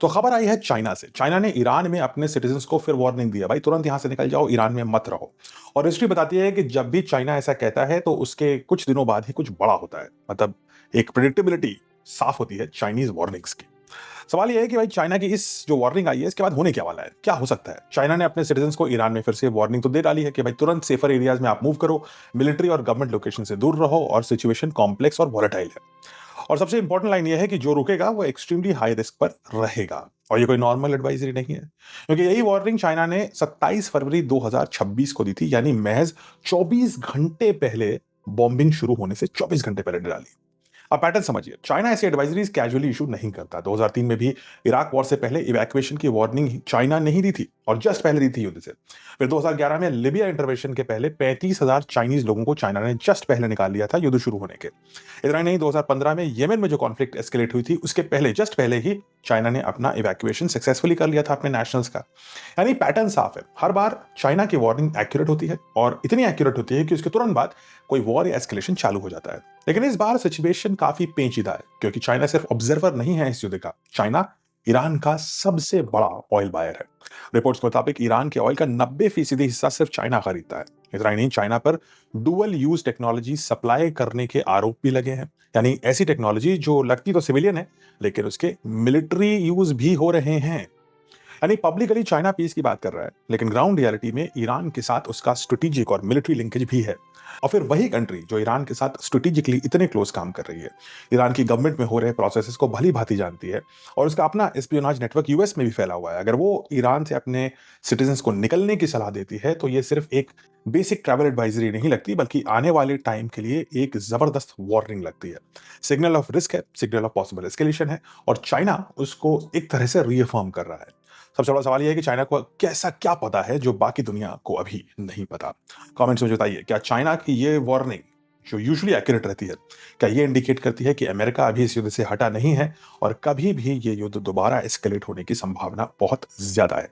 तो खबर आई है चाइना से। चाइना ने ईरान में अपने सिटीजन्स को फिर वार्निंग दिया, भाई तुरंत यहां से निकल जाओ, ईरान में मत रहो। और हिस्ट्री बताती है कि जब भी चाइना ऐसा कहता है तो उसके कुछ दिनों बाद ही कुछ बड़ा होता है। मतलब एक प्रिडिक्टेबिलिटी साफ होती है चाइनीज वार्निंग्स की। सवाल यह है कि भाई चाइना की इस जो वार्निंग आई है इसके बाद होने क्या वाला है, क्या हो सकता है। चाइना ने अपने सिटीजन्स को ईरान में फिर से वार्निंग तो दे डाली है कि भाई तुरंत सेफर एरियाज में आप मूव करो, मिलिट्री और गवर्नमेंट लोकेशन से दूर रहो, और सिचुएशन कॉम्प्लेक्स और वॉलेटाइल है। और सबसे इंपॉर्टेंट लाइन यह है कि जो रुकेगा वो एक्सट्रीमली हाई रिस्क पर रहेगा, और ये कोई नॉर्मल एडवाइजरी नहीं है, क्योंकि यही वार्निंग चाइना ने 27 फरवरी 2026 को दी थी, यानी महज 24 घंटे पहले बॉम्बिंग शुरू होने से 24 घंटे पहले डाली। अब पैटर्न समझिए, चाइना ऐसी एडवाइजरीज कैजुअली इशू नहीं करता। 2003 में भी इराक वॉर से पहले इवैक्यूएशन की वार्निंग चाइना ने ही दी थी, और जस्ट पहले दी थी युद्ध से। फिर 2011 में लिबिया इंटरवेंशन के पहले 35,000 चाइनीज लोगों को चाइना ने जस्ट पहले निकाल लिया था युद्ध शुरू होने के। इतना नहीं, 2015 में येमेन में जो कॉन्फ्लिक्ट एस्केलेट हुई थी उसके पहले, जस्ट पहले ही चाइना ने अपना इवैक्यूएशन सक्सेसफुली कर लिया था अपने नेशनल्स का। यानी पैटर्न साफ है, हर बार चाइना की वार्निंग एक्यूरेट होती है, और इतनी एक्यूरेट होती है कि उसके तुरंत बाद कोई वॉर या एस्केलेशन चालू हो जाता है। लेकिन इस बार सिचुएशन काफी पेचीदा है, क्योंकि चाइना सिर्फ ऑब्जर्वर नहीं है इस युद्ध का। चाइना ईरान का सबसे बड़ा ऑयल बायर है। रिपोर्ट्स के मुताबिक ईरान के ऑयल का 90% हिस्सा सिर्फ चाइना खरीदता है। इतना ही नहीं, चाइना पर डुअल यूज टेक्नोलॉजी सप्लाई करने के आरोप भी लगे हैं। यानी ऐसी टेक्नोलॉजी जो लगती तो सिविलियन है, लेकिन उसके मिलिट्री यूज भी हो रहे हैं। यानी पब्लिकली चाइना पीस की बात कर रहा है, लेकिन ग्राउंड रियलिटी में ईरान के साथ उसका स्ट्रेटेजिक और मिलिट्री लिंकेज भी है। और फिर वही कंट्री जो ईरान के साथ स्ट्रेटेजिकली इतने क्लोज काम कर रही है, ईरान की गवर्नमेंट में हो रहे प्रोसेसेस को भली भांति जानती है, और उसका अपना एस्पियोनाज नेटवर्क यूएस में भी फैला हुआ है। अगर वो ईरान से अपने सिटीजन्स को निकलने की सलाह देती है तो ये सिर्फ एक बेसिक ट्रैवल एडवाइजरी नहीं लगती, बल्कि आने वाले टाइम के लिए एक जबरदस्त वार्निंग लगती है। सिग्नल ऑफ रिस्क है, सिग्नल ऑफ पॉसिबल एस्केलेशन है, और चाइना उसको एक तरह से रीअफर्म कर रहा है। सबसे बड़ा सवाल यह है कि चाइना को कैसा क्या पता है जो बाकी दुनिया को अभी नहीं पता। कमेंट्स में बताइए, क्या चाइना की ये वार्निंग जो यूजुअली एक्यूरेट रहती है, क्या ये इंडिकेट करती है कि अमेरिका अभी इस युद्ध से हटा नहीं है, और कभी भी ये युद्ध दोबारा एस्केलेट होने की संभावना बहुत ज्यादा है।